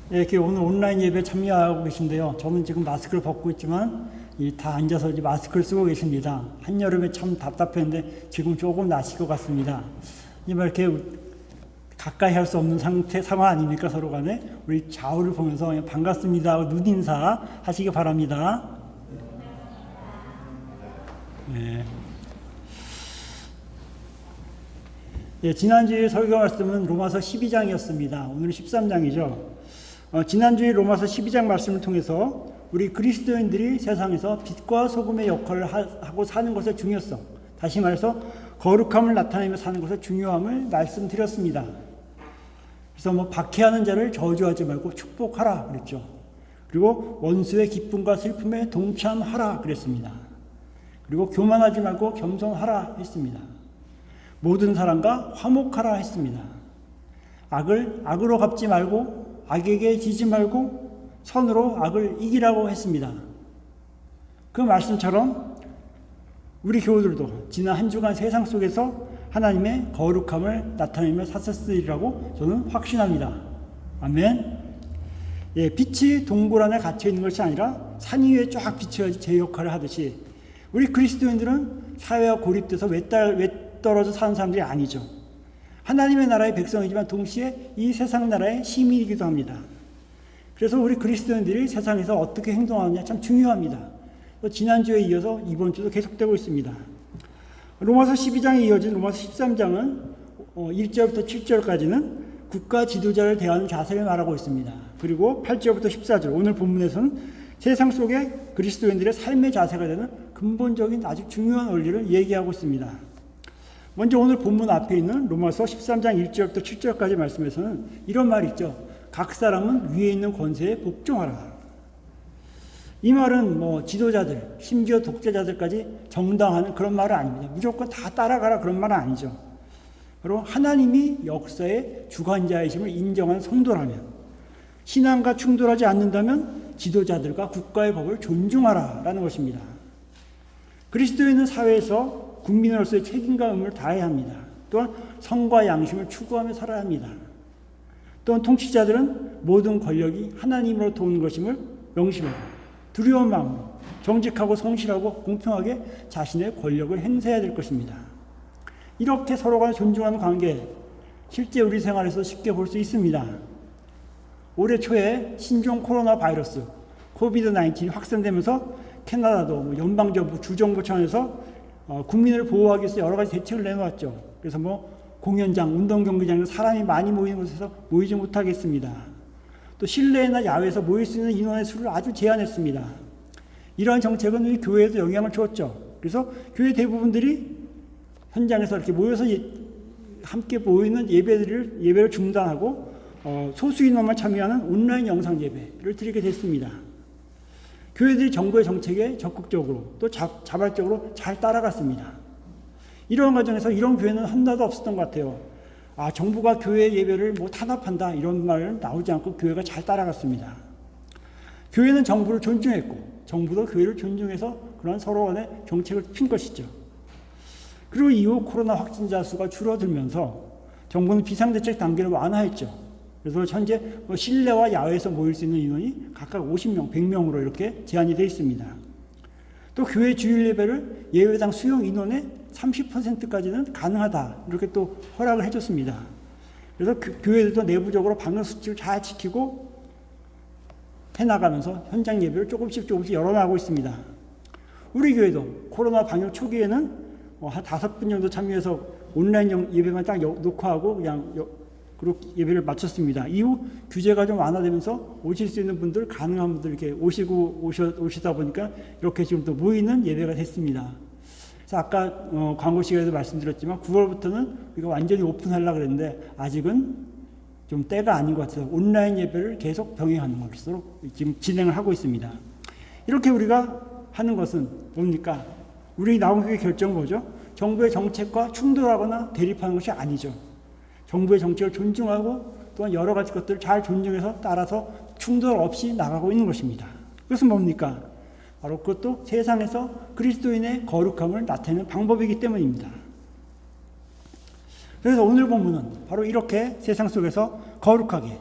이렇게 오늘 온라인 예배 참여하고 계신데요. 저는 지금 마스크를 벗고 있지만 다 앉아서 이제 마스크를 쓰고 계십니다. 한여름에 참 답답했는데 지금 조금 나실 것 같습니다. 이렇게 가까이 할 수 없는 상황 아닙니까? 서로 간에. 우리 좌우를 보면서 반갑습니다 하고 눈인사 하시기 바랍니다. 네. 예, 지난주에 설교 말씀은 로마서 12장이었습니다. 오늘은 13장이죠. 지난주에 로마서 12장 말씀을 통해서 우리 그리스도인들이 세상에서 빛과 소금의 역할을 하고 사는 것의 중요성, 다시 말해서 거룩함을 나타내며 사는 것의 중요함을 말씀드렸습니다. 그래서 박해하는 자를 저주하지 말고 축복하라 그랬죠. 그리고 원수의 기쁨과 슬픔에 동참하라 그랬습니다. 그리고 교만하지 말고 겸손하라 했습니다. 모든 사람과 화목하라 했습니다. 악을 악으로 갚지 말고 악에게 지지 말고 선으로 악을 이기라고 했습니다. 그 말씀처럼 우리 교우들도 지난 한 주간 세상 속에서 하나님의 거룩함을 나타내며 사셨으리라고 저는 확신합니다. 아멘. 예, 빛이 동굴 안에 갇혀 있는 것이 아니라 산 위에 쫙 비쳐야지 제 역할을 하듯이 우리 그리스도인들은 사회와 고립돼서 외떨어져 사는 사람들이 아니죠. 하나님의 나라의 백성이지만 동시에 이 세상 나라의 시민이기도 합니다. 그래서 우리 그리스도인들이 세상에서 어떻게 행동하느냐 참 중요합니다. 지난주에 이어서 이번 주도 계속되고 있습니다. 로마서 12장에 이어진 로마서 13장은 1절부터 7절까지는 국가 지도자를 대하는 자세를 말하고 있습니다. 그리고 8절부터 14절 오늘 본문에서는 세상 속에 그리스도인들의 삶의 자세가 되는 근본적인 아주 중요한 원리를 얘기하고 있습니다. 먼저 오늘 본문 앞에 있는 로마서 13장 1절부터 7절까지 말씀에서는 이런 말이 있죠. 각 사람은 위에 있는 권세에 복종하라. 이 말은 지도자들, 심지어 독재자들까지 정당화하는 그런 말은 아닙니다. 무조건 다 따라가라 그런 말은 아니죠. 바로 하나님이 역사의 주관자이심을 인정한 성도라면, 신앙과 충돌하지 않는다면 지도자들과 국가의 법을 존중하라라는 것입니다. 그리스도인은 사회에서 국민으로서의 책임과 의무를 다해야 합니다. 또한 성과 양심을 추구하며 살아야 합니다. 또한 통치자들은 모든 권력이 하나님으로부터 오는 것임을 명심하고 두려운 마음으로 정직하고 성실하고 공평하게 자신의 권력을 행사해야 될 것입니다. 이렇게 서로가 존중하는 관계, 실제 우리 생활에서 쉽게 볼 수 있습니다. 올해 초에 신종 코로나 바이러스 코비드-19 확산되면서 캐나다도 연방정부, 주정부 차원에서 국민을 보호하기 위해서 여러 가지 대책을 내놓았죠. 그래서 공연장, 운동경기장에서 사람이 많이 모이는 곳에서 모이지 못하겠습니다. 또 실내나 야외에서 모일 수 있는 인원의 수를 아주 제한했습니다. 이러한 정책은 우리 교회에도 영향을 주었죠. 그래서 교회 대부분들이 현장에서 이렇게 모여서 함께 모이는 예배를 중단하고 소수 인원만 참여하는 온라인 영상 예배를 드리게 됐습니다. 교회들이 정부의 정책에 적극적으로 또 자발적으로 잘 따라갔습니다. 이러한 과정에서 이런 교회는 하나도 없었던 것 같아요. 정부가 교회 예배를 탄압한다 이런 말 나오지 않고 교회가 잘 따라갔습니다. 교회는 정부를 존중했고 정부도 교회를 존중해서 그런 서로 간의 정책을 핀 것이죠. 그리고 이후 코로나 확진자 수가 줄어들면서 정부는 비상대책 단계를 완화했죠. 그래서 현재 실내와 야외에서 모일 수 있는 인원이 각각 50명, 100명으로 이렇게 제한이 되어 있습니다. 또 교회 주일 예배를 예배당 수용 인원의 30%까지는 가능하다 이렇게 또 허락을 해줬습니다. 그래서 교회들도 내부적으로 방역 수칙을 잘 지키고 해나가면서 현장 예배를 조금씩 열어나가고 있습니다. 우리 교회도 코로나 방역 초기에는 한 5분 정도 참여해서 온라인 예배만 딱 놓고 하고 그냥 그리고 예배를 마쳤습니다. 이후 규제가 좀 완화되면서 오실 수 있는 분들, 가능한 분들 이렇게 오시다 보니까 이렇게 지금 또 모이는 예배가 됐습니다. 그래서 아까 광고 시간에도 말씀드렸지만 9월부터는 우리가 완전히 오픈하려고 그랬는데 아직은 좀 때가 아닌 것 같아서 온라인 예배를 계속 병행하는 것으로 지금 진행을 하고 있습니다. 이렇게 우리가 하는 것은 뭡니까? 우리 나온교회 결정은 뭐죠? 정부의 정책과 충돌하거나 대립하는 것이 아니죠. 정부의 정책을 존중하고 또한 여러 가지 것들을 잘 존중해서 따라서 충돌 없이 나가고 있는 것입니다. 그것은 뭡니까? 바로 그것도 세상에서 그리스도인의 거룩함을 나타내는 방법이기 때문입니다. 그래서 오늘 본문은 바로 이렇게 세상 속에서 거룩하게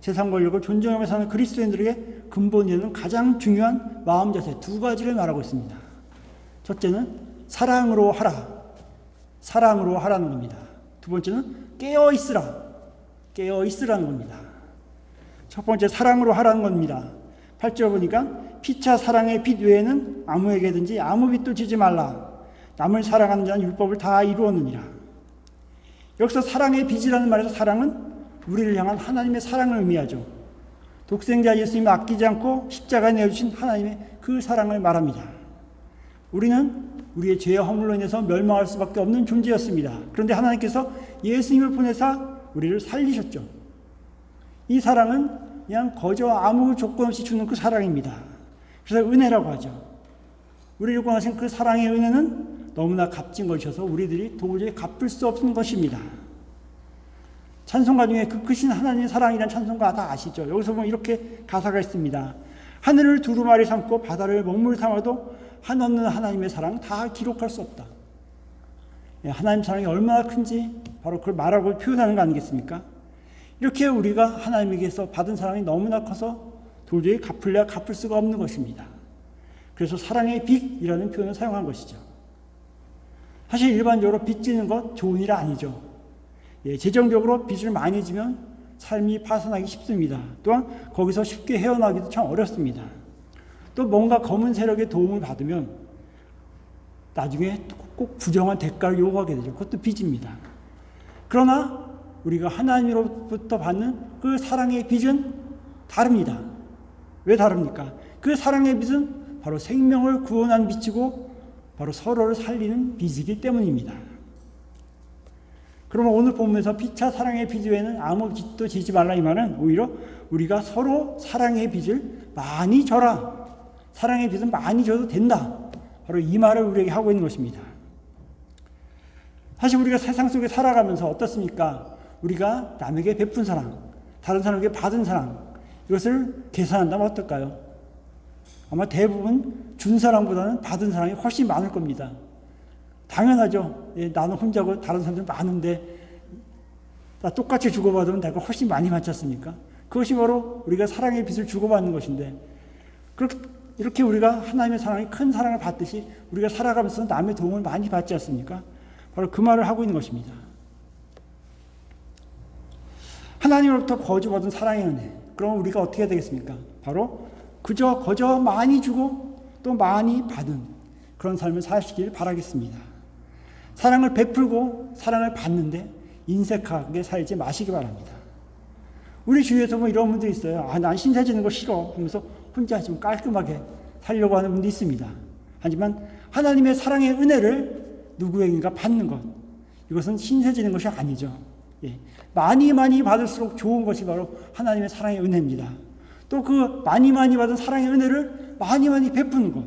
세상 권력을 존중하며 사는 그리스도인들에게 근본이 되는 가장 중요한 마음 자세 두 가지를 말하고 있습니다. 첫째는 사랑으로 하라. 사랑으로 하라는 겁니다. 두 번째는 깨어 있으라. 깨어 있으라는 겁니다. 첫 번째 사랑으로 하라는 겁니다. 8절 보니까 피차 사랑의 빛 외에는 아무에게든지 아무 빛도 지지 말라. 남을 사랑하는 자는 율법을 다 이루었느니라. 여기서 사랑의 빛이라는 말에서 사랑은 우리를 향한 하나님의 사랑을 의미하죠. 독생자 예수님을 아끼지 않고 십자가에 내어주신 하나님의 그 사랑을 말합니다. 우리는 우리의 죄와 허물로 인해서 멸망할 수밖에 없는 존재였습니다. 그런데 하나님께서 예수님을 보내사 우리를 살리셨죠. 이 사랑은 그냥 거저 아무 조건 없이 주는 그 사랑입니다. 그래서 은혜라고 하죠. 우리를 구원하신 그 사랑의 은혜는 너무나 값진 것이어서 우리들이 도저히 갚을 수 없는 것입니다. 찬송가 중에 그 크신 하나님의 사랑이라는 찬송가 다 아시죠? 여기서 보면 이렇게 가사가 있습니다. 하늘을 두루마리 삼고 바다를 먹물 삼아도 한없는 하나님의 사랑 다 기록할 수 없다. 하나님 사랑이 얼마나 큰지 바로 그걸 말하고 표현하는 거 아니겠습니까? 이렇게 우리가 하나님에게서 받은 사랑이 너무나 커서 도저히 갚을 수가 없는 것입니다. 그래서 사랑의 빚이라는 표현을 사용한 것이죠. 사실 일반적으로 빚 지는 것 좋은 일 아니죠. 재정적으로 빚을 많이 지면 삶이 파산하기 쉽습니다. 또한 거기서 쉽게 헤어나기도 참 어렵습니다. 또 뭔가 검은 세력의 도움을 받으면 나중에 꼭 부정한 대가를 요구하게 되죠. 그것도 빚입니다. 그러나 우리가 하나님으로부터 받는 그 사랑의 빚은 다릅니다. 왜 다릅니까? 그 사랑의 빚은 바로 생명을 구원한 빚이고 바로 서로를 살리는 빚이기 때문입니다. 그러면 오늘 본문에서 피차 사랑의 빚 외에는 아무 빚도 지지 말라 이 말은 오히려 우리가 서로 사랑의 빚을 많이 져라. 사랑의 빚은 많이 져도 된다. 바로 이 말을 우리에게 하고 있는 것입니다. 사실 우리가 세상 속에 살아가면서 어떻습니까? 우리가 남에게 베푼 사랑, 다른 사람에게 받은 사랑, 이것을 계산한다면 어떨까요? 아마 대부분 준 사랑보다는 받은 사랑이 훨씬 많을 겁니다. 당연하죠. 나는 혼자고 다른 사람들 많은데 다 똑같이 주고받으면 내가 훨씬 많이 받지 않습니까? 그것이 바로 우리가 사랑의 빚을 주고받는 것인데 이렇게 우리가 하나님의 사랑이 큰 사랑을 받듯이 우리가 살아가면서 남의 도움을 많이 받지 않습니까? 바로 그 말을 하고 있는 것입니다. 하나님으로부터 거저받은 사랑의 은혜. 그럼 우리가 어떻게 해야 되겠습니까? 바로 거저 많이 주고 또 많이 받은 그런 삶을 사시길 바라겠습니다. 사랑을 베풀고 사랑을 받는데 인색하게 살지 마시기 바랍니다. 우리 주위에서 뭐 이런 분들이 있어요. 난 신세 지는 거 싫어 하면서 혼자 좀 깔끔하게 살려고 하는 분도 있습니다. 하지만 하나님의 사랑의 은혜를 누구에게인가 받는 것, 이것은 신세 지는 것이 아니죠. 많이 받을수록 좋은 것이 바로 하나님의 사랑의 은혜입니다. 또 그 많이 받은 사랑의 은혜를 많이 베푸는 것,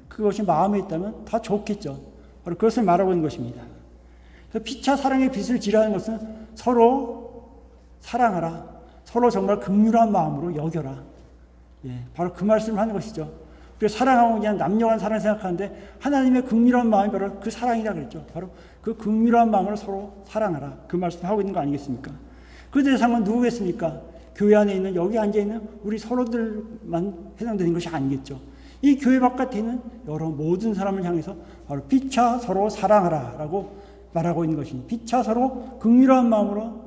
그것이 마음에 있다면 더 좋겠죠. 바로 그것을 말하고 있는 것입니다. 그래서 피차 사랑의 빚을 지라는 것은 서로 사랑하라. 서로 정말 긍휼한 마음으로 여겨라. 바로 그 말씀을 하는 것이죠. 우리가 사랑하고 그냥 남녀간 사랑 생각하는데 하나님의 긍휼한 마음이 바로 그 사랑이라 그랬죠. 바로 그 긍휼한 마음으로 서로 사랑하라. 그 말씀을 하고 있는 거 아니겠습니까? 그 대상은 누구겠습니까? 교회 안에 있는 여기 앉아있는 우리 서로들만 해당되는 것이 아니겠죠. 이 교회 바깥에 있는 여러 모든 사람을 향해서 바로 피차 서로 사랑하라 라고 말하고 있는 것입니다. 피차 서로 긍휼한 마음으로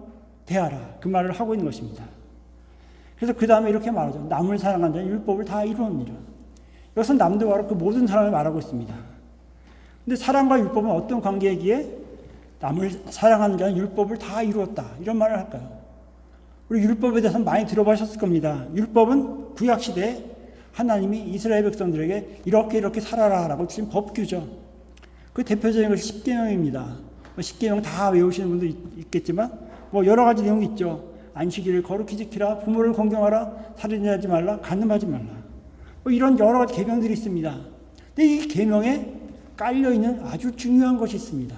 대하라. 그 말을 하고 있는 것입니다. 그래서 그 다음에 이렇게 말하죠. 남을 사랑하는 자는 율법을 다 이루었느니라. 이것은 남도 바로 그 모든 사람을 말하고 있습니다. 근데 사랑과 율법은 어떤 관계이기에 남을 사랑하는 자는 율법을 다 이루었다. 이런 말을 할까요? 우리 율법에 대해서는 많이 들어보셨을 겁니다. 율법은 구약시대에 하나님이 이스라엘 백성들에게 이렇게 살아라 라고 주신 법규죠. 그 대표적인 것이 십계명입니다. 십계명 다 외우시는 분도 있겠지만 여러 가지 내용이 있죠. 안식일을 거룩히 지키라, 부모를 공경하라, 살인하지 말라, 간음하지 말라. 이런 여러 가지 계명들이 있습니다. 근데 이 계명에 깔려있는 아주 중요한 것이 있습니다.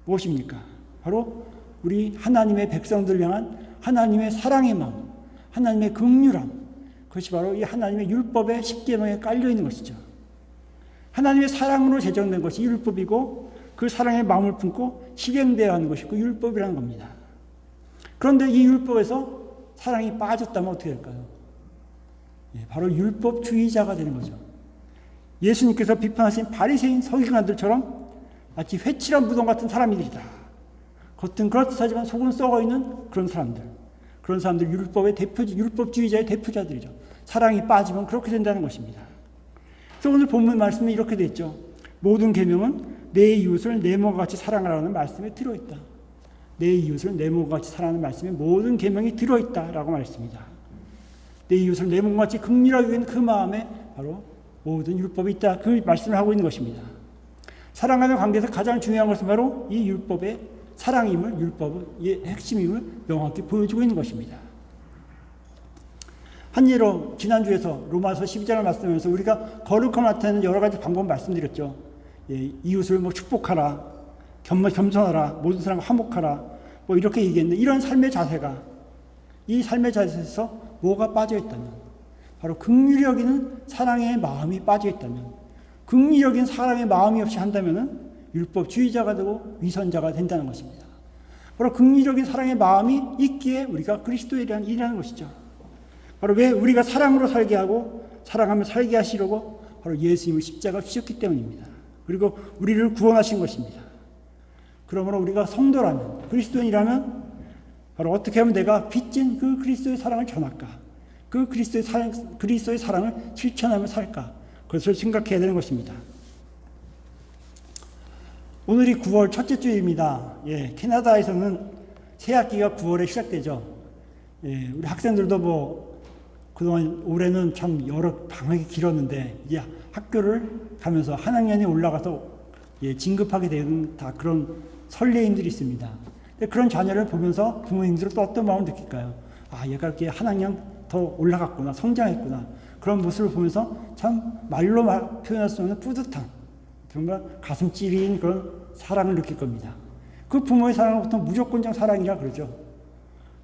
무엇입니까? 바로 우리 하나님의 백성들을 향한 하나님의 사랑의 마음, 하나님의 긍휼함, 그것이 바로 이 하나님의 율법의 십계명에 깔려있는 것이죠. 하나님의 사랑으로 제정된 것이 율법이고 그 사랑의 마음을 품고 실행되어야 하는 것이 그 율법이라는 겁니다. 그런데 이 율법에서 사랑이 빠졌다면 어떻게 될까요? 바로 율법주의자가 되는 거죠. 예수님께서 비판하신 바리새인 서기관들처럼 마치 회칠한 무덤 같은 사람들이다. 겉은 그렇듯하지만 속은 썩어있는 그런 사람들. 그런 사람들 율법주의자의 대표자들이죠. 사랑이 빠지면 그렇게 된다는 것입니다. 그래서 오늘 본문 말씀에 이렇게 되어 있죠. 모든 계명은 내 이웃을 내 몸과 같이 사랑하라는 말씀에 들어있다. 내 이웃을 내 몸과 같이 사랑하는 말씀에 모든 계명이 들어있다라고 말했습니다. 내 이웃을 내 몸과 같이 긍휼하게 여기는 그 마음에 바로 모든 율법이 있다. 그 말씀을 하고 있는 것입니다. 사랑하는 관계에서 가장 중요한 것은 바로 이 율법의 사랑임을, 율법의 핵심임을 명확히 보여주고 있는 것입니다. 한 예로 지난주에서 로마서 12장을 말씀하면서 우리가 거룩함을 나타내는 여러 가지 방법을 말씀드렸죠. 이웃을 축복하라, 겸손하라, 모든 사람과 화목하라, 이렇게 얘기했는데, 이런 삶의 자세가, 이 삶의 자세에서 뭐가 빠져있다면, 바로 긍휼히 여기는 사랑의 마음이 빠져있다면, 긍휼히 여기는 사랑의 마음이 없이 한다면 율법주의자가 되고 위선자가 된다는 것입니다. 바로 긍휼히 여기는 사랑의 마음이 있기에 우리가 그리스도에 대한 일하는 것이죠. 바로 왜 우리가 사랑으로 살게 하고 사랑하며 살게 하시려고 바로 예수님을 십자가에 주셨기 때문입니다. 그리고 우리를 구원하신 것입니다. 그러므로 우리가 성도라면, 그리스도인이라면 바로 어떻게 하면 내가 빚진 그 그리스도의 사랑을 전할까? 그 그리스도의 사랑을 실천하며 살까? 그것을 생각해야 되는 것입니다. 오늘이 9월 첫째 주일입니다. 캐나다에서는 새 학기가 9월에 시작되죠. 우리 학생들도 그동안 올해는 참 여러 방학이 길었는데 이제 학교를 가면서 한 학년이 올라가서 진급하게 되는 다 그런 설레임들이 있습니다. 그런 자녀를 보면서 부모님들은 또 어떤 마음을 느낄까요? 얘가 이렇게 한 학년 더 올라갔구나, 성장했구나. 그런 모습을 보면서 참 말로 표현할 수 없는 뿌듯한, 정말 가슴 찌린 그런 사랑을 느낄 겁니다. 그 부모의 사랑은 보통 무조건적 사랑이라 그러죠.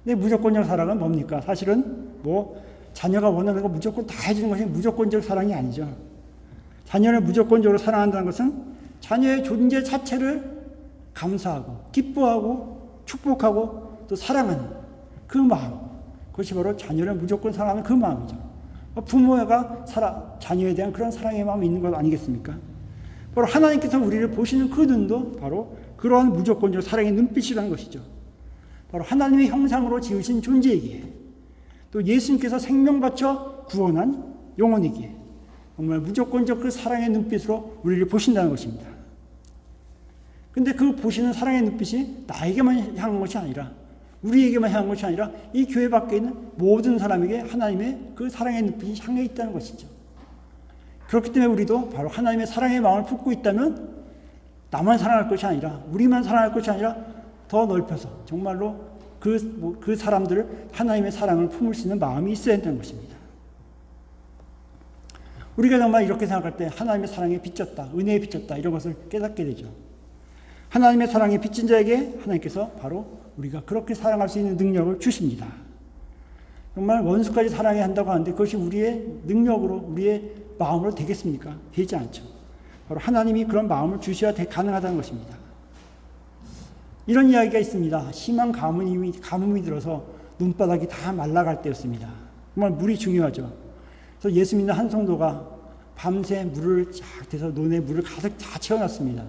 근데 무조건적 사랑은 뭡니까? 사실은 자녀가 원하는 거 무조건 다 해주는 것이 무조건적 사랑이 아니죠. 자녀를 무조건적으로 사랑한다는 것은 자녀의 존재 자체를 감사하고 기뻐하고 축복하고 또 사랑하는 그 마음, 그것이 바로 자녀를 무조건 사랑하는 그 마음이죠. 부모가 자녀에 대한 그런 사랑의 마음이 있는 것 아니겠습니까? 바로 하나님께서 우리를 보시는 그 눈도 바로 그러한 무조건적 사랑의 눈빛이라는 것이죠. 바로 하나님의 형상으로 지으신 존재이기에, 또 예수님께서 생명 바쳐 구원한 영혼이기에 정말 무조건적 그 사랑의 눈빛으로 우리를 보신다는 것입니다. 근데 그 보시는 사랑의 눈빛이 나에게만 향한 것이 아니라, 우리에게만 향한 것이 아니라 이 교회 밖에 있는 모든 사람에게 하나님의 그 사랑의 눈빛이 향해 있다는 것이죠. 그렇기 때문에 우리도 바로 하나님의 사랑의 마음을 품고 있다면 나만 사랑할 것이 아니라, 우리만 사랑할 것이 아니라 더 넓혀서 정말로 그 사람들을 하나님의 사랑을 품을 수 있는 마음이 있어야 된다는 것입니다. 우리가 정말 이렇게 생각할 때 하나님의 사랑에 빚졌다, 은혜에 빚졌다, 이런 것을 깨닫게 되죠. 하나님의 사랑에 빚진 자에게 하나님께서 바로 우리가 그렇게 사랑할 수 있는 능력을 주십니다. 정말 원수까지 사랑해야 한다고 하는데 그것이 우리의 능력으로, 우리의 마음으로 되겠습니까? 되지 않죠. 바로 하나님이 그런 마음을 주셔야 가능하다는 것입니다. 이런 이야기가 있습니다. 심한 가뭄이 들어서 눈바닥이 다 말라갈 때였습니다. 정말 물이 중요하죠. 그래서 예수 믿는 한 성도가 밤새 물을 쫙 대서 논에 물을 가득 다 채워놨습니다.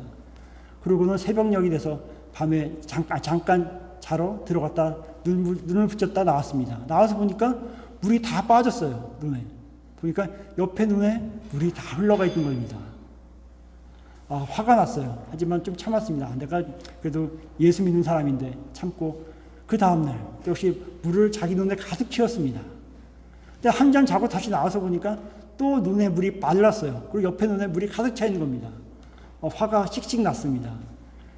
그러고는 새벽녘이 돼서 밤에 잠깐 자러 들어갔다 눈을 붙였다 나왔습니다. 나와서 보니까 물이 다 빠졌어요. 눈에. 보니까 옆에 눈에 물이 다 흘러가 있는 겁니다. 화가 났어요. 하지만 좀 참았습니다. 내가 그래도 예수 믿는 사람인데 참고 그 다음날 역시 물을 자기 눈에 가득 채웠습니다. 근데 한잠 자고 다시 나와서 보니까 또 눈에 물이 말랐어요. 그리고 옆에 눈에 물이 가득 차 있는 겁니다. 화가 씩씩 났습니다.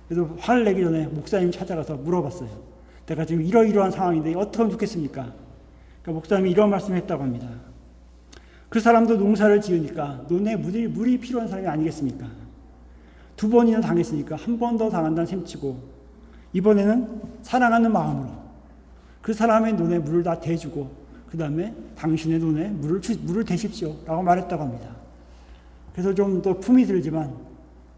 그래서 화를 내기 전에 목사님 찾아가서 물어봤어요. 내가 지금 이러이러한 상황인데 어떻게 하면 좋겠습니까? 그러니까 목사님이 이런 말씀을 했다고 합니다. 그 사람도 농사를 지으니까 논에 물이 필요한 사람이 아니겠습니까? 2번이나 당했으니까 한 번 더 당한다는 셈치고 이번에는 사랑하는 마음으로 그 사람의 논에 물을 다 대주고 그 다음에 당신의 논에 물을 대십시오 라고 말했다고 합니다. 그래서 좀 더 품이 들지만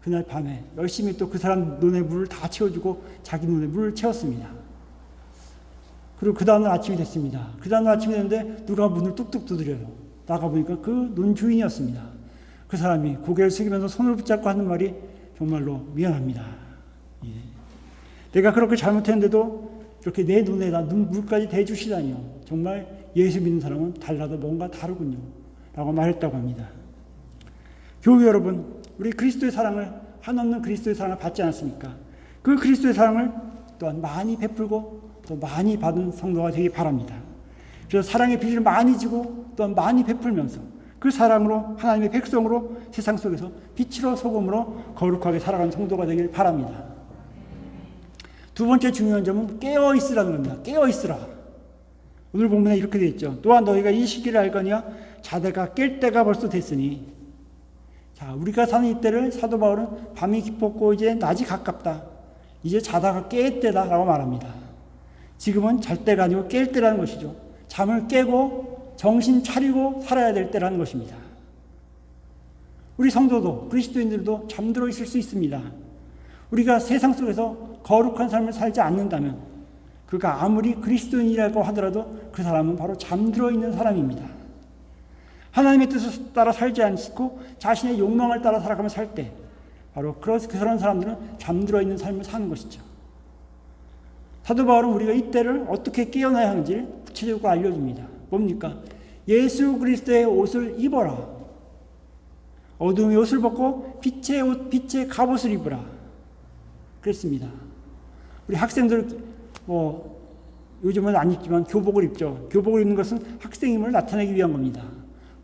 그날 밤에 열심히 또 그 사람 논에 물을 다 채워주고 자기 논에 물을 채웠습니다. 그리고 그 다음날 아침이 됐습니다. 그 다음날 아침이 됐는데 누가 문을 뚝뚝 두드려요. 나가보니까 그 논주인이었습니다. 그 사람이 고개를 숙이면서 손을 붙잡고 하는 말이 정말로 미안합니다. 예. 내가 그렇게 잘못했는데도 이렇게 내 눈에다 눈물까지 대주시다니요. 정말 예수 믿는 사람은 달라도 뭔가 다르군요. 라고 말했다고 합니다. 교회 여러분, 우리 그리스도의 사랑을, 한없는 그리스도의 사랑을 받지 않았습니까? 그 그리스도의 사랑을 또한 많이 베풀고 또 많이 받은 성도가 되기 바랍니다. 그래서 사랑의 빚을 많이 지고 또한 많이 베풀면서 그 사랑으로 하나님의 백성으로 세상 속에서 빛으로 소금으로 거룩하게 살아가는 성도가 되길 바랍니다. 두 번째 중요한 점은 깨어있으라는 겁니다. 깨어있으라. 오늘 본문에 이렇게 되어 있죠. 또한 너희가 이 시기를 알거니와 자다가 깰 때가 벌써 됐으니. 자, 우리가 사는 이때를 사도 바울은 밤이 깊었고 이제 낮이 가깝다. 이제 자다가 깰 때다라고 말합니다. 지금은 잘 때가 아니고 깰 때라는 것이죠. 잠을 깨고 정신 차리고 살아야 될 때라는 것입니다. 우리 성도도 그리스도인들도 잠들어 있을 수 있습니다. 우리가 세상 속에서 거룩한 삶을 살지 않는다면 그가 아무리 그리스도인이라고 하더라도 그 사람은 바로 잠들어 있는 사람입니다. 하나님의 뜻을 따라 살지 않고 자신의 욕망을 따라 살아가며 살 때 바로 그런 사람들은 잠들어 있는 삶을 사는 것이죠. 사도 바울은 우리가 이때를 어떻게 깨어나야 하는지 구체적으로 알려줍니다. 뭡니까? 예수 그리스도의 옷을 입어라. 어둠의 옷을 벗고 빛의 옷, 빛의 갑옷을 입으라. 그랬습니다. 우리 학생들 요즘은 안 입지만 교복을 입죠. 교복을 입는 것은 학생임을 나타내기 위한 겁니다.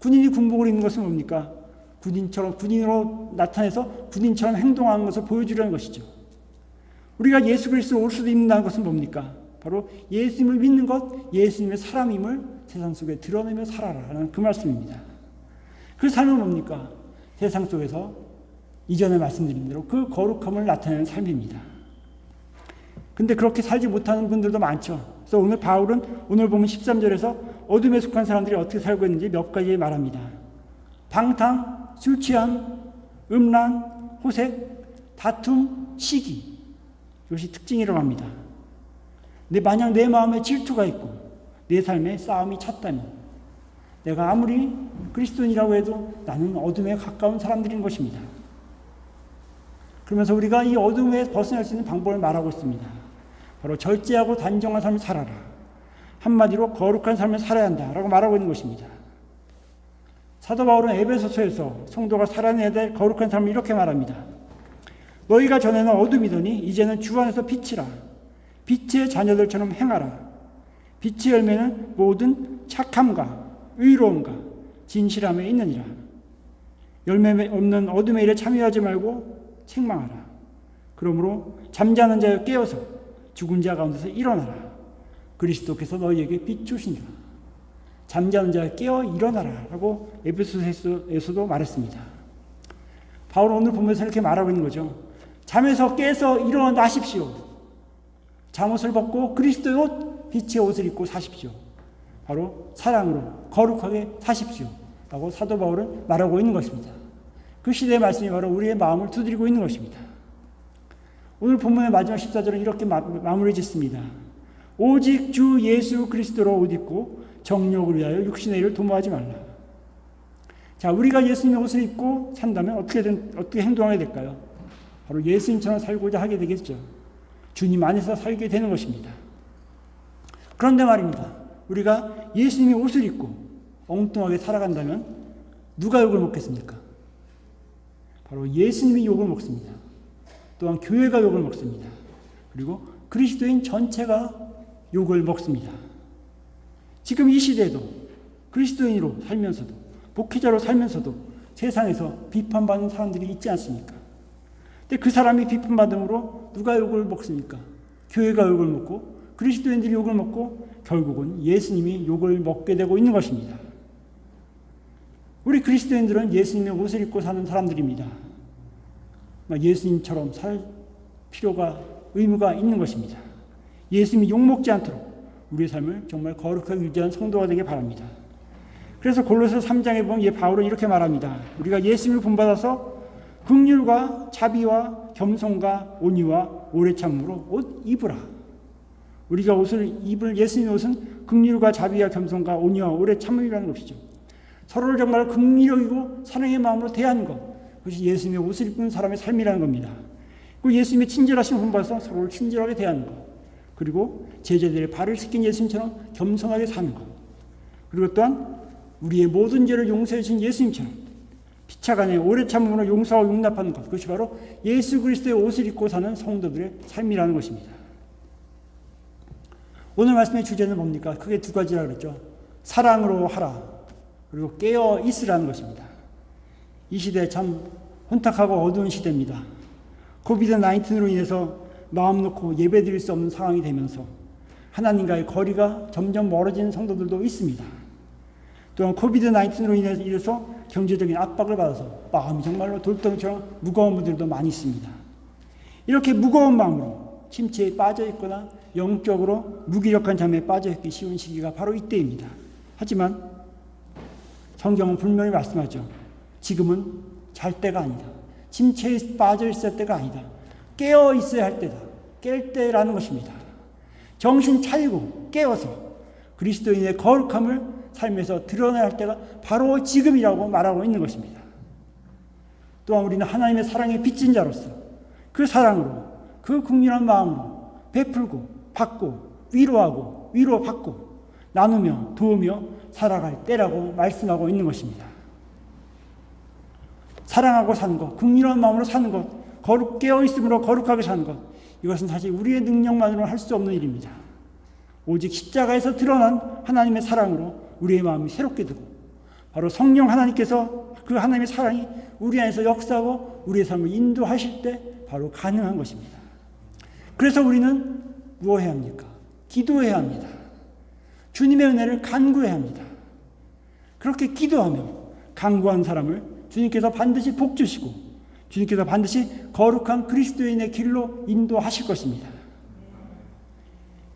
군인이 군복을 입는 것은 뭡니까? 군인으로 나타내서 군인처럼 행동하는 것을 보여주려는 것이죠. 우리가 예수 그리스도 옷을 입는다는 것은 뭡니까? 바로 예수님을 믿는 것, 예수님의 사람임을 세상 속에 드러내며 살아라라는 그 말씀입니다. 그 삶은 뭡니까? 세상 속에서 이전에 말씀드린 대로 그 거룩함을 나타내는 삶입니다. 근데 그렇게 살지 못하는 분들도 많죠. 그래서 오늘 바울은 오늘 보면 13절에서 어둠에 속한 사람들이 어떻게 살고 있는지 몇 가지 말합니다. 방탕, 술 취함, 음란, 호색, 다툼, 시기. 이것이 특징이라고 합니다. 만약 내 마음에 질투가 있고 내 삶에 싸움이 찼다면 내가 아무리 그리스도인이라고 해도 나는 어둠에 가까운 사람들인 것입니다. 그러면서 우리가 이 어둠에 벗어날 수 있는 방법을 말하고 있습니다. 바로 절제하고 단정한 삶을 살아라. 한마디로 거룩한 삶을 살아야 한다라고 말하고 있는 것입니다. 사도 바울은 에베소서에서 성도가 살아내야 될 거룩한 삶을 이렇게 말합니다. 너희가 전에는 어둠이더니 이제는 주 안에서 빛이라. 빛의 자녀들처럼 행하라. 빛의 열매는 모든 착함과 의로움과 진실함에 있느니라. 열매 없는 어둠의 일에 참여하지 말고 책망하라. 그러므로 잠자는 자여 깨어서 죽은 자 가운데서 일어나라. 그리스도께서 너희에게 비추시니라. 잠자는 자여 깨어 일어나라 라고 에베소서에서도 말했습니다. 바울은 오늘 보면서 이렇게 말하고 있는 거죠. 잠에서 깨서 일어나십시오. 잠옷을 벗고 그리스도의 옷, 빛의 옷을 입고 사십시오. 바로 사랑으로 거룩하게 사십시오 라고 사도 바울은 말하고 있는 것입니다. 그 시대의 말씀이 바로 우리의 마음을 두드리고 있는 것입니다. 오늘 본문의 마지막 14절은 이렇게 마무리 짓습니다. 오직 주 예수 그리스도로 옷 입고 정욕을 위하여 육신의 일을 도모하지 말라. 자, 우리가 예수님의 옷을 입고 산다면 어떻게 행동하게 될까요? 바로 예수님처럼 살고자 하게 되겠죠. 주님 안에서 살게 되는 것입니다. 그런데 말입니다. 우리가 예수님의 옷을 입고 엉뚱하게 살아간다면 누가 욕을 먹겠습니까? 바로 예수님이 욕을 먹습니다. 또한 교회가 욕을 먹습니다. 그리고 그리스도인 전체가 욕을 먹습니다. 지금 이 시대에도 그리스도인으로 살면서도 목회자로 살면서도 세상에서 비판받는 사람들이 있지 않습니까? 근데 그 사람이 비판받음으로 누가 욕을 먹습니까? 교회가 욕을 먹고 그리스도인들이 욕을 먹고 결국은 예수님이 욕을 먹게 되고 있는 것입니다. 우리 그리스도인들은 예수님의 옷을 입고 사는 사람들입니다. 예수님처럼 살 필요가 의무가 있는 것입니다. 예수님이 욕먹지 않도록 우리의 삶을 정말 거룩하게 유지하는 성도가 되길 바랍니다. 그래서 골로새 3장에 보면 바울은 이렇게 말합니다. 우리가 예수님을 본받아서 긍휼과 자비와 겸손과 온유와 오래 참음으로 옷 입으라. 우리가 옷을 입을 예수님의 옷은 긍휼과 자비와 겸손과 온유와 오래 참음이라는 것이죠. 서로를 정말 긍휼히 여기고 사랑의 마음으로 대하는 것, 그것이 예수님의 옷을 입은 사람의 삶이라는 겁니다. 그리고 예수님의 친절하신 본받아서 서로를 친절하게 대하는 것, 그리고 제자들의 발을 씻긴 예수님처럼 겸손하게 사는 것, 그리고 또한 우리의 모든 죄를 용서해 주신 예수님처럼 피차간에 오래 참음으로 용서하고 용납하는 것, 그것이 바로 예수 그리스도의 옷을 입고 사는 성도들의 삶이라는 것입니다. 오늘 말씀의 주제는 뭡니까? 크게 두 가지라 그랬죠. 사랑으로 하라, 그리고 깨어 있으라는 것입니다. 이 시대 참 혼탁하고 어두운 시대입니다. 코비드-19로 인해서 마음 놓고 예배 드릴 수 없는 상황이 되면서 하나님과의 거리가 점점 멀어지는 성도들도 있습니다. 또한 코비드-19로 인해서 경제적인 압박을 받아서 마음이 정말로 돌덩이처럼 무거운 분들도 많이 있습니다. 이렇게 무거운 마음으로 침체에 빠져 있거나 영적으로 무기력한 잠에 빠져 있기 쉬운 시기가 바로 이때입니다. 하지만 성경은 분명히 말씀하죠. 지금은 잘 때가 아니다. 침체에 빠져 있을 때가 아니다. 깨어 있어야 할 때다. 깰 때라는 것입니다. 정신 차리고 깨어서 그리스도인의 거룩함을 삶에서 드러내야 할 때가 바로 지금이라고 말하고 있는 것입니다. 또한 우리는 하나님의 사랑에 빚진 자로서 그 사랑으로, 그 긍휼한 마음으로 베풀고 받고 위로하고 위로받고 나누며 도우며 살아갈 때라고 말씀하고 있는 것입니다. 사랑하고 사는 것, 긍휼한 마음으로 사는 것, 거룩 깨어있음으로 거룩하게 사는 것, 이것은 사실 우리의 능력만으로는 할 수 없는 일입니다. 오직 십자가에서 드러난 하나님의 사랑으로 우리의 마음이 새롭게 되고 바로 성령 하나님께서 그 하나님의 사랑이 우리 안에서 역사하고 우리의 삶을 인도하실 때 바로 가능한 것입니다. 그래서 우리는 무엇 해야 합니까? 기도해야 합니다. 주님의 은혜를 간구해야 합니다. 그렇게 기도하며 간구한 사람을 주님께서 반드시 복 주시고 주님께서 반드시 거룩한 그리스도인의 길로 인도하실 것입니다.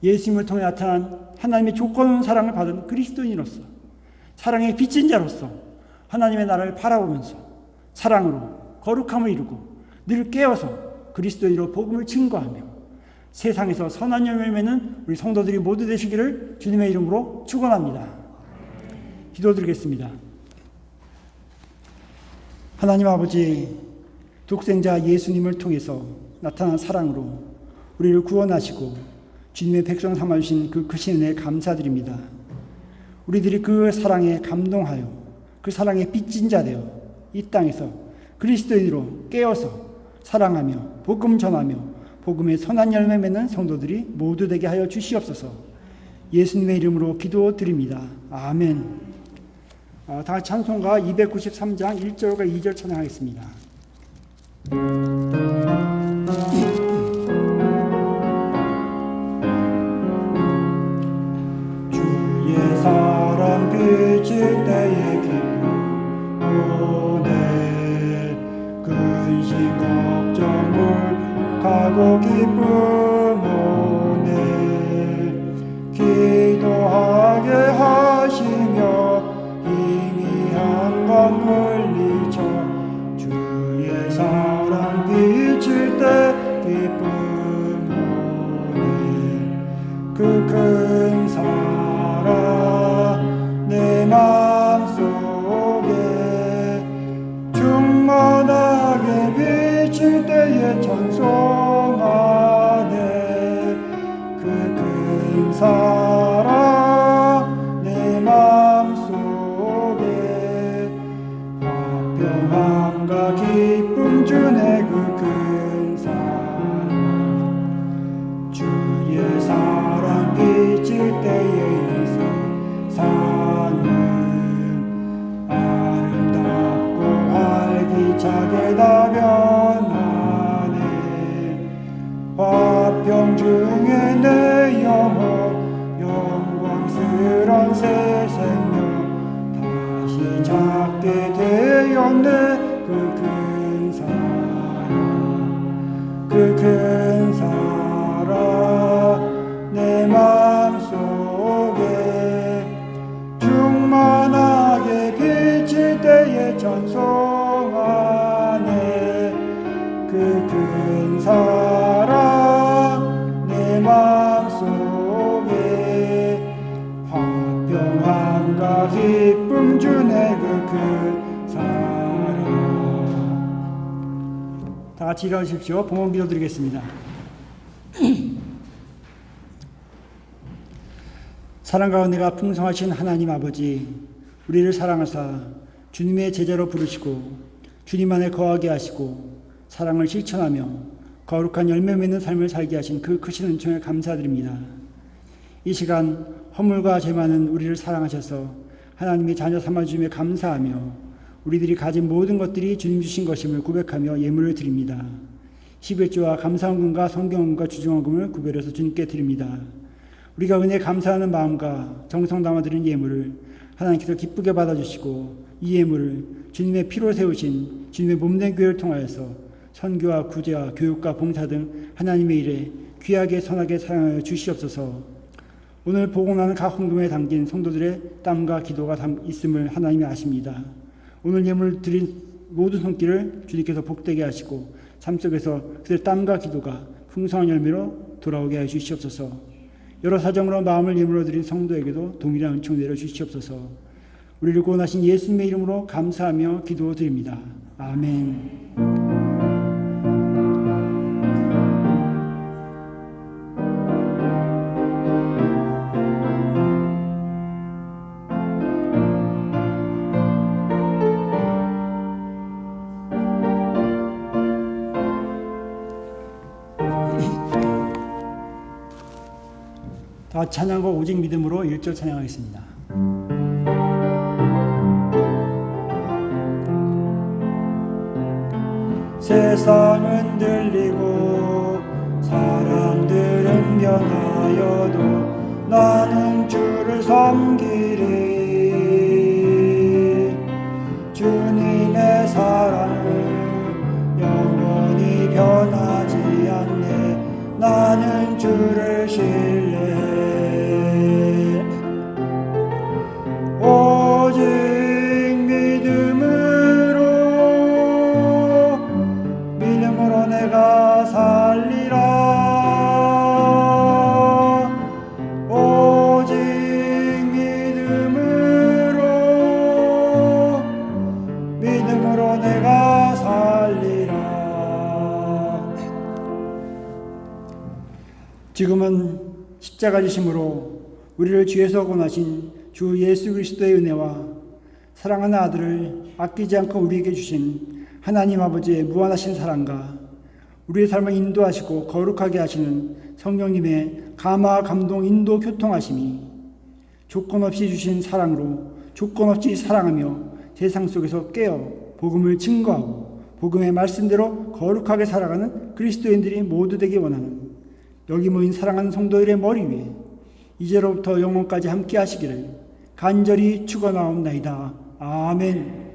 예수님을 통해 나타난 하나님의 조건 없는 사랑을 받은 그리스도인으로서 사랑의 빚진 자로서 하나님의 나라를 바라보면서 사랑으로 거룩함을 이루고 늘 깨어서 그리스도인으로 복음을 증거하며 세상에서 선한 열매를 맺는 우리 성도들이 모두 되시기를 주님의 이름으로 축원합니다. 기도드리겠습니다. 하나님 아버지, 독생자 예수님을 통해서 나타난 사랑으로 우리를 구원하시고 주님의 백성 삼아주신 그 크신 은혜에 감사드립니다. 우리들이 그 사랑에 감동하여 그 사랑에 빚진 자 되어 이 땅에서 그리스도인으로 깨어서 사랑하며 복음 전하며 복음의 선한 열매 맺는 성도들이 모두 되게 하여 주시옵소서. 예수님의 이름으로 기도드립니다. 아멘. 다 같이 찬송가 293장 1절과 2절 찬양하겠습니다. 주의 사랑 비칠 때의 기쁨 오네 근심 걱정을 가고 기쁨 오네 기도하게 하시며 희미한 것 물리쳐 주의 사랑 비칠 때 기쁨 오네 그 큰 사랑 내 맘속에 충만하게 비칠 때에 찬송하네 그 큰 사랑 내 맘속에 화평함과 기쁨 주네 그 큰 사랑 주의 사랑 비칠 때에 이 세상은 아름답고 활기차게 다 변하네 화평 중에 내 영혼 영광스런 새 생명 다시 찾게 되었네 그 큰 사랑 그 큰 사랑 내 맘속에 충만하게 비칠 때에 찬송하네 그 큰 사랑 내 맘속에 주의 그 큰 사랑. 다 같이 일어나십시오. 봉헌 기도 드리겠습니다. 사랑 가운데가 풍성하신 하나님 아버지, 우리를 사랑하사 주님의 제자로 부르시고 주님 안에 거하게 하시고 사랑을 실천하며 거룩한 열매 맺는 삶을 살게 하신 그 크신 은총에 감사드립니다. 이 시간 허물과 죄 많은 우리를 사랑하셔서 하나님의 자녀 삼아주심에 감사하며 우리들이 가진 모든 것들이 주님 주신 것임을 고백하며 예물을 드립니다. 11조와 감사헌금과 성경헌금과 주중헌금을 구별해서 주님께 드립니다. 우리가 은혜에 감사하는 마음과 정성 담아드린 예물을 하나님께서 기쁘게 받아주시고 이 예물을 주님의 피로 세우신 주님의 몸된 교회를 통하여서 선교와 구제와 교육과 봉사 등 하나님의 일에 귀하게 선하게 사용하여 주시옵소서. 오늘 복음하는 각 헌금에 담긴 성도들의 땀과 기도가 있음을 하나님이 아십니다. 오늘 예물 드린 모든 손길을 주님께서 복되게 하시고 삶 속에서 그들의 땀과 기도가 풍성한 열매로 돌아오게 해 주시옵소서. 여러 사정으로 마음을 예물로 드린 성도에게도 동일한 은총 내려 주시옵소서. 우리를 구원하신 예수님의 이름으로 감사하며 기도드립니다. 아멘. 다 찬양과 오직 믿음으로 1절 찬양하겠습니다. 세상은 들리고 사람들은 변하여도 나는 주를 섬기리. 주님의 사랑은 영원히 변하지 않네. 나는 주를 신뢰해. 오직 믿음으로 내가 살리라. 오직 믿음으로 내가 살리라. 지금은 십자가 지심으로 우리를 죄에서 구원하신 주 예수 그리스도의 은혜와 사랑하는 아들을 아끼지 않고 우리에게 주신 하나님 아버지의 무한하신 사랑과 우리의 삶을 인도하시고 거룩하게 하시는 성령님의 감화, 감동, 인도, 교통하심이 조건 없이 주신 사랑으로 조건 없이 사랑하며 세상 속에서 깨어 복음을 증거하고 복음의 말씀대로 거룩하게 살아가는 그리스도인들이 모두 되기 원하는 여기 모인 사랑하는 성도들의 머리 위에 이제로부터 영원까지 함께 하시기를 간절히 축원하옵나이다. 아멘.